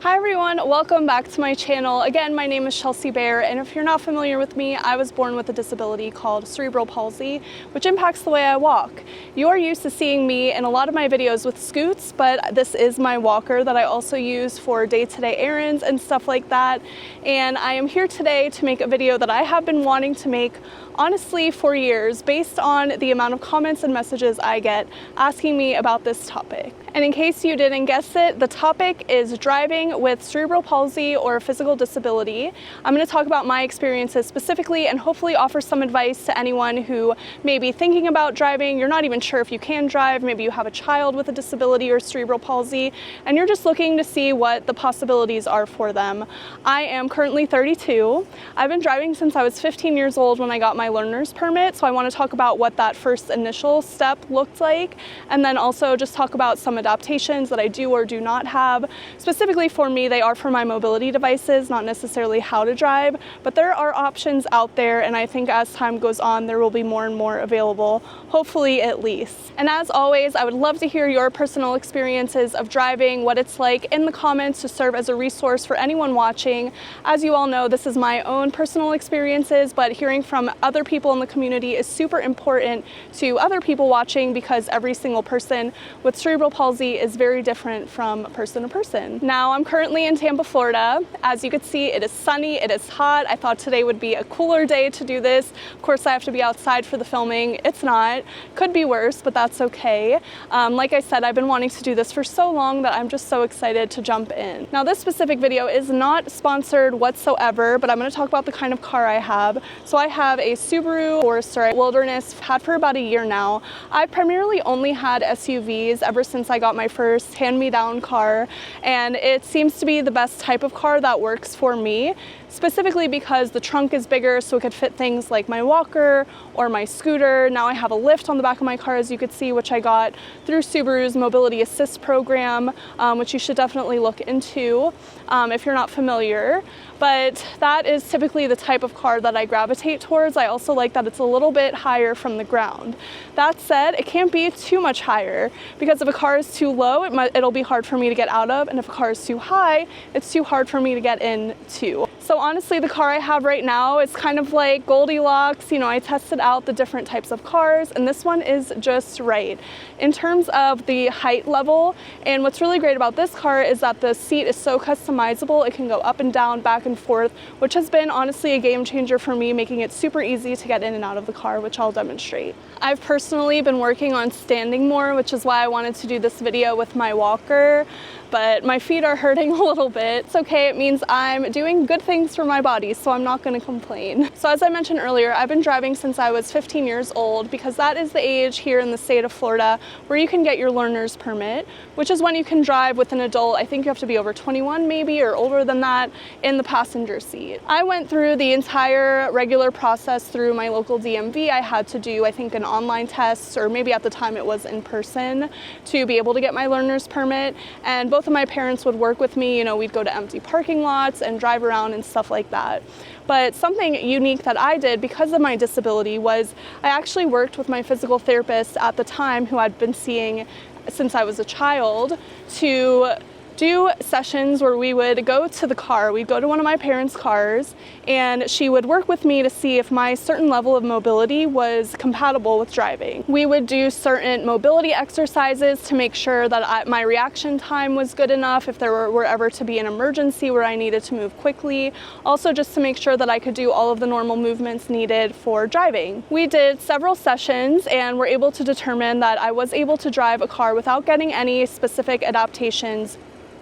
Hi everyone, welcome back to my channel. Again, my name is Chelsea Bear, and if you're not familiar with me, I was born with a disability called cerebral palsy, which impacts the way I walk. You're used to seeing me in a lot of my videos with scoots, but this is my walker that I also use for day-to-day errands and stuff like that. And I am here today to make a video that I have been wanting to make honestly for years, based on the amount of comments and messages I get asking me about this topic. And in case you didn't guess it, the topic is driving with cerebral palsy or a physical disability. I'm going to talk about my experiences specifically and hopefully offer some advice to anyone who may be thinking about driving. You're not even sure if you can drive, maybe you have a child with a disability or cerebral palsy, and you're just looking to see what the possibilities are for them. I am currently 32. I've been driving since I was 15 years old when I got my learner's permit, so I want to talk about what that first initial step looked like, and then also just talk about some adaptations that I do or do not have. Specifically for me, they are for my mobility devices, not necessarily how to drive, but there are options out there, and I think as time goes on there will be more and more available, hopefully at least. And as always, I would love to hear your personal experiences of driving, what it's like, in the comments to serve as a resource for anyone watching. As you all know, this is my own personal experiences, but hearing from other people in the community is super important to other people watching, because every single person with cerebral palsy is very different from person to person. Now, I'm currently in Tampa, Florida. As you can see, it is sunny, it is hot. I thought today would be a cooler day to do this. Of course, I have to be outside for the filming. It's not. Could be worse, but that's okay. Like I said, I've been wanting to do this for so long that I'm just so excited to jump in. Now, this specific video is not sponsored whatsoever, but I'm going to talk about the kind of car I have. So I have a Subaru Forester Wilderness, had for about a year now. I've primarily only had SUVs ever since I got my first hand-me-down car, and it seems to be the best type of car that works for me, specifically because the trunk is bigger, so it could fit things like my walker or my scooter. Now I have a lift on the back of my car, as you could see, which I got through Subaru's Mobility Assist program, which you should definitely look into if you're not familiar. But that is typically the type of car that I gravitate towards. I also like that it's a little bit higher from the ground. That said, it can't be too much higher, because if a car is too low, it'll be hard for me to get out of, and if a car is too high, it's too hard for me to get into. So honestly, the car I have right now is kind of like Goldilocks. You know, I tested out the different types of cars, and this one is just right in terms of the height level. And what's really great about this car is that the seat is so customizable. It can go up and down, back and forth, which has been honestly a game changer for me, making it super easy to get in and out of the car, which I'll demonstrate. I've personally been working on standing more, which is why I wanted to do this video with my walker, but my feet are hurting a little bit. It's okay, it means I'm doing good things for my body, so I'm not going to complain. So as I mentioned earlier, I've been driving since I was 15 years old, because that is the age here in the state of Florida where you can get your learner's permit, which is when you can drive with an adult. I think you have to be over 21 maybe, or older than that, in the passenger seat. I went through the entire regular process through my local DMV. I had to do, I think, an online test, or maybe at the time it was in person, to be able to get my learner's permit. And both of my parents would work with me. You know, we'd go to empty parking lots and drive around and stuff like that. But something unique that I did because of my disability was I actually worked with my physical therapist at the time, who I'd been seeing since I was a child, to do sessions where we would go to the car. We'd go to one of my parents' cars, and she would work with me to see if my certain level of mobility was compatible with driving. We would do certain mobility exercises to make sure that my reaction time was good enough if there were ever to be an emergency where I needed to move quickly. Also, just to make sure that I could do all of the normal movements needed for driving. We did several sessions and were able to determine that I was able to drive a car without getting any specific adaptations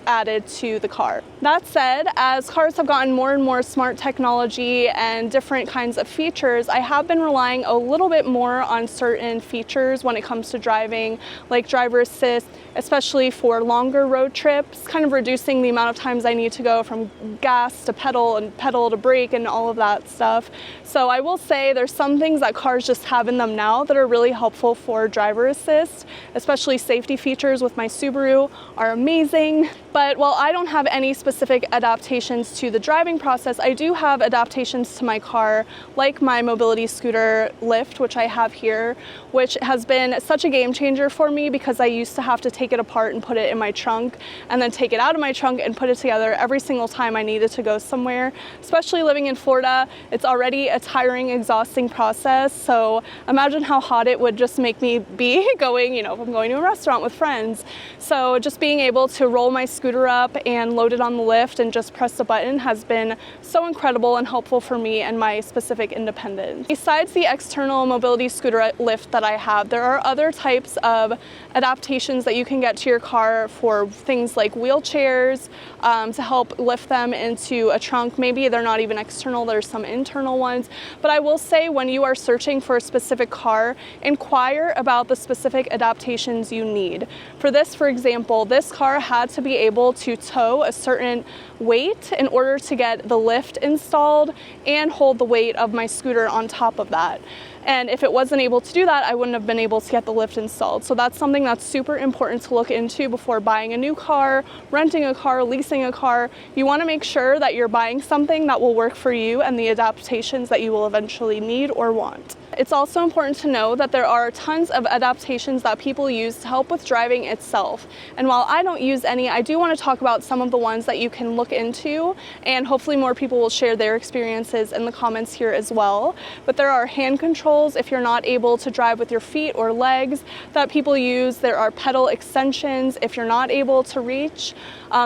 added to the car. That said, as cars have gotten more and more smart technology and different kinds of features, I have been relying a little bit more on certain features when it comes to driving, like driver assist, especially for longer road trips, kind of reducing the amount of times I need to go from gas to pedal and pedal to brake and all of that stuff. So I will say there's some things that cars just have in them now that are really helpful for driver assist, especially safety features with my Subaru are amazing. But while I don't have any specific adaptations to the driving process, I do have adaptations to my car, like my mobility scooter lift, which I have here, which has been such a game changer for me because I used to have to take it apart and put it in my trunk and then take it out of my trunk and put it together every single time I needed to go somewhere. Especially living in Florida, it's already a tiring, exhausting process. So imagine how hot it would just make me be going, if I'm going to a restaurant with friends. So just being able to roll my scooter up and load it on the lift and just press the button has been so incredible and helpful for me and my specific independence. Besides the external mobility scooter lift that I have, there are other types of adaptations that you can get to your car for things like wheelchairs, to help lift them into a trunk. Maybe they're not even external, there's some internal ones. But I will say, when you are searching for a specific car, inquire about the specific adaptations you need. For this, for example, this car had to be able to tow a certain weight in order to get the lift installed and hold the weight of my scooter on top of that. And if it wasn't able to do that, I wouldn't have been able to get the lift installed. So that's something that's super important to look into before buying a new car, renting a car, leasing a car. You want to make sure that you're buying something that will work for you and the adaptations that you will eventually need or want. It's also important to know that there are tons of adaptations that people use to help with driving itself. And while I don't use any, I do want to talk about some of the ones that you can look into, and hopefully more people will share their experiences in the comments here as well. But there are hand controls if you're not able to drive with your feet or legs that people use. There are pedal extensions if you're not able to reach.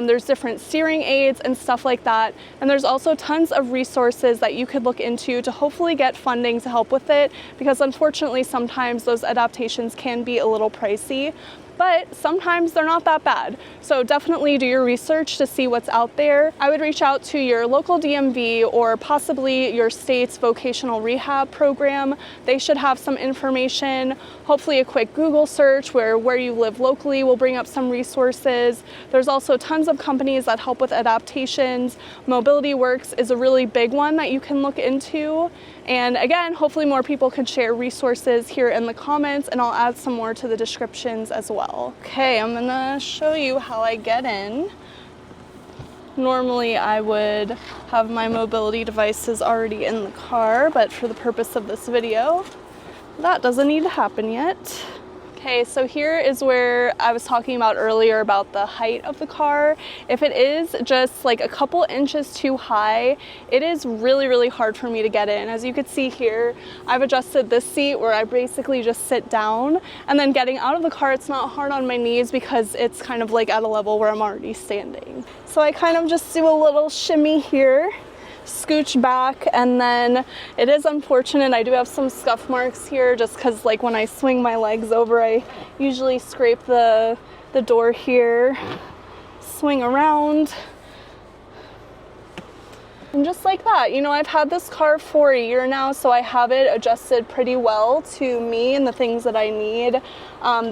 There's different steering aids and stuff like that. And there's also tons of resources that you could look into to hopefully get funding to help with it, because unfortunately sometimes those adaptations can be a little pricey. But sometimes they're not that bad. So definitely do your research to see what's out there. I would reach out to your local DMV or possibly your state's vocational rehab program. They should have some information. Hopefully a quick Google search where you live locally will bring up some resources. There's also tons of companies that help with adaptations. Mobility Works is a really big one that you can look into. And again, hopefully more people can share resources here in the comments, and I'll add some more to the descriptions as well. Okay, I'm gonna show you how I get in. Normally I would have my mobility devices already in the car, but for the purpose of this video, that doesn't need to happen yet. Okay, so here is where I was talking about earlier about the height of the car. If it is just like a couple inches too high, it is really, really hard for me to get in. As you can see here, I've adjusted this seat where I basically just sit down, and then getting out of the car, it's not hard on my knees because it's kind of like at a level where I'm already standing. So I kind of just do a little shimmy here, scooch back, and then it is unfortunate I do have some scuff marks here just because like when I swing my legs over, I usually scrape the door here, swing around, and just like that. I've had this car for a year now, so I have it adjusted pretty well to me and the things that I need.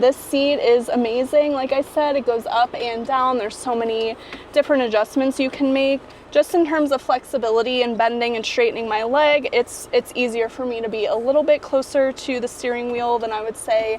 This seat is amazing. Like I said, it goes up and down. There's so many different adjustments you can make. Just in terms of flexibility and bending and straightening my leg, it's easier for me to be a little bit closer to the steering wheel than I would say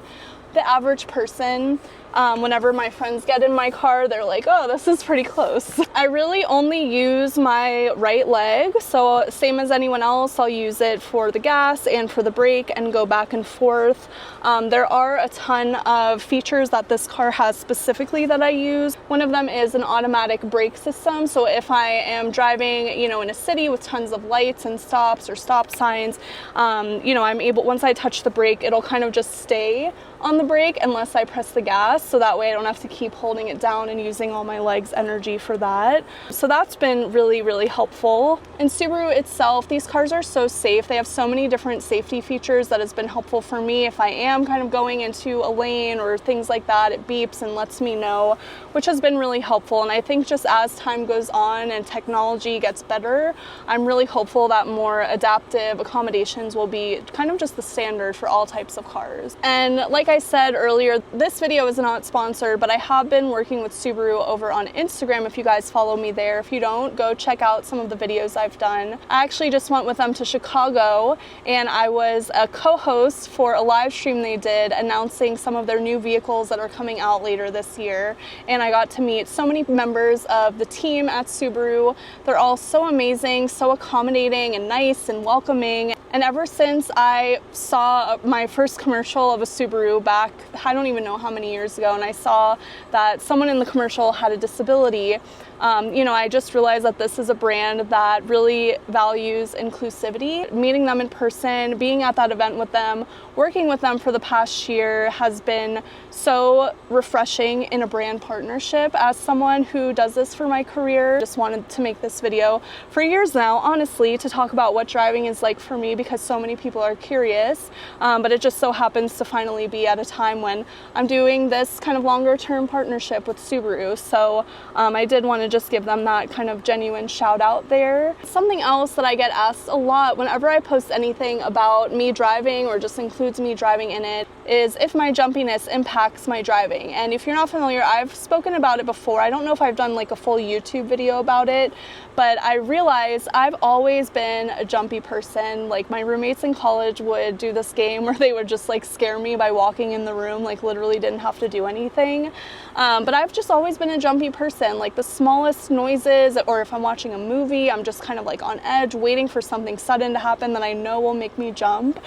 the average person. Whenever my friends get in my car, they're like, oh, this is pretty close. I really only use my right leg, so same as anyone else, I'll use it for the gas and for the brake and go back and forth. There are a ton of features that this car has specifically that I use. One of them is an automatic brake system, so if I am driving, in a city with tons of lights and stops or stop signs, I'm able, once I touch the brake, it'll kind of just stay on the brake unless I press the gas, so that way I don't have to keep holding it down and using all my legs' energy for that. So that's been really, really helpful. In Subaru itself, these cars are so safe. They have so many different safety features that has been helpful for me. If I am kind of going into a lane or things like that, it beeps and lets me know, which has been really helpful. And I think just as time goes on and technology gets better, I'm really hopeful that more adaptive accommodations will be kind of just the standard for all types of cars. And like I said earlier, this video isn't not sponsored, but I have been working with Subaru over on Instagram if you guys follow me there. If you don't, go check out some of the videos I've done. I actually just went with them to Chicago, and I was a co-host for a live stream they did announcing some of their new vehicles that are coming out later this year. And I got to meet so many members of the team at Subaru. They're all so amazing, so accommodating and nice and welcoming. And ever since I saw my first commercial of a Subaru back, I don't even know how many years ago, and I saw that someone in the commercial had a disability, I just realized that this is a brand that really values inclusivity. Meeting them in person, being at that event with them, working with them for the past year has been so refreshing in a brand partnership. As someone who does this for my career, just wanted to make this video for years now, honestly, to talk about what driving is like for me, because so many people are curious, but it just so happens to finally be at a time when I'm doing this kind of longer term partnership with Subaru. So I did want to just give them that kind of genuine shout out there. Something else that I get asked a lot whenever I post anything about me driving or just includes me driving in it is if my jumpiness impacts my driving. And if you're not familiar, I've spoken about it before. I don't know if I've done like a full YouTube video about it, but I realized I've always been a jumpy person. Like my roommates in college would do this game where they would just like scare me by walking in the room, like literally didn't have to do anything. But I've just always been a jumpy person. Like the smallest noises, or if I'm watching a movie, I'm just kind of like on edge, waiting for something sudden to happen that I know will make me jump.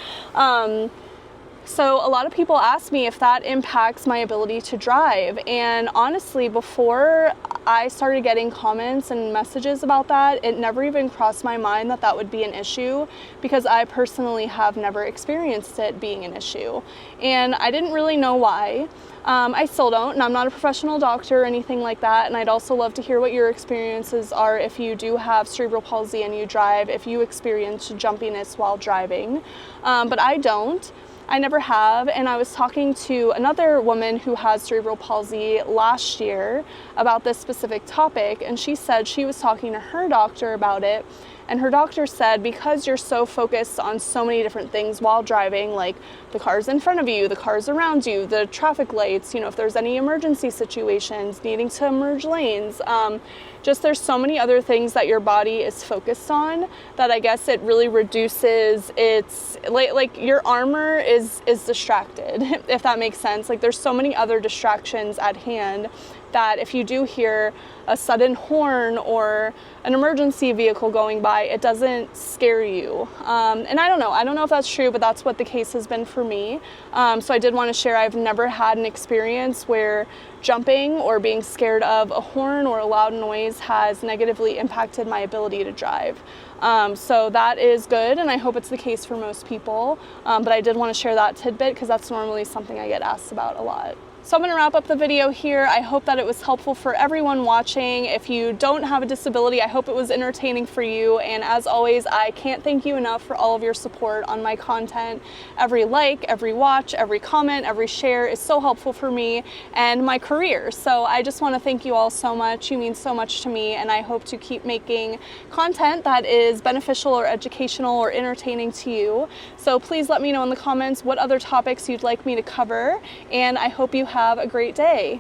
So a lot of people ask me if that impacts my ability to drive. And honestly, before I started getting comments and messages about that, it never even crossed my mind that that would be an issue, because I personally have never experienced it being an issue. And I didn't really know why. I still don't, and I'm not a professional doctor or anything like that, and I'd also love to hear what your experiences are if you do have cerebral palsy and you drive, if you experience jumpiness while driving. But I don't. I never have, and I was talking to another woman who has cerebral palsy last year about this specific topic, and she said she was talking to her doctor about it, and her doctor said because you're so focused on so many different things while driving, like the cars in front of you, the cars around you, the traffic lights, if there's any emergency situations, needing to merge lanes, just there's so many other things that your body is focused on that I guess it really reduces its, like your armor is distracted, if that makes sense. Like there's so many other distractions at hand that if you do hear a sudden horn or an emergency vehicle going by, it doesn't scare you. And I don't know if that's true, but that's what the case has been for me. So I did want to share, I've never had an experience where jumping or being scared of a horn or a loud noise has negatively impacted my ability to drive. So that is good, and I hope it's the case for most people. But I did want to share that tidbit because that's normally something I get asked about a lot. So I'm going to wrap up the video here. I hope that it was helpful for everyone watching. If you don't have a disability, I hope it was entertaining for you. And as always, I can't thank you enough for all of your support on my content. Every like, every watch, every comment, every share is so helpful for me and my career. So I just want to thank you all so much. You mean so much to me, and I hope to keep making content that is beneficial or educational or entertaining to you. So please let me know in the comments what other topics you'd like me to cover, and I hope you have a great day.